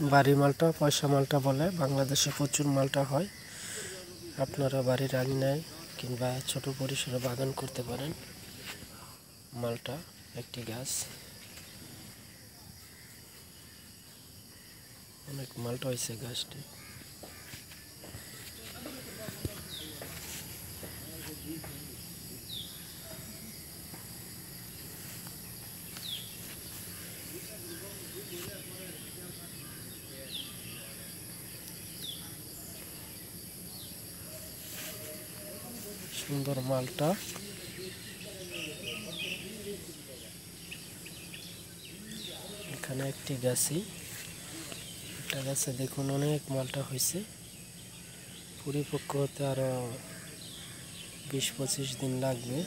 বাড়ি মালটা, পয়সা মালটা বলে। বাংলাদেশে প্রচুর মালটা হয়। আপনারা বাড়ির আঙিনায় কিংবা ছোট পরিসরে বাগান করতে পারেন। মালটা একটি গাছ, অনেক মালটা হয়েছে গাছটি। সুন্দর মালটা। এখানে একটি গাছই, একটা গাছে দেখুন অনেক মালটা হয়েছে। পরিপক্ক হতে আরো 20-25 দিন লাগবে।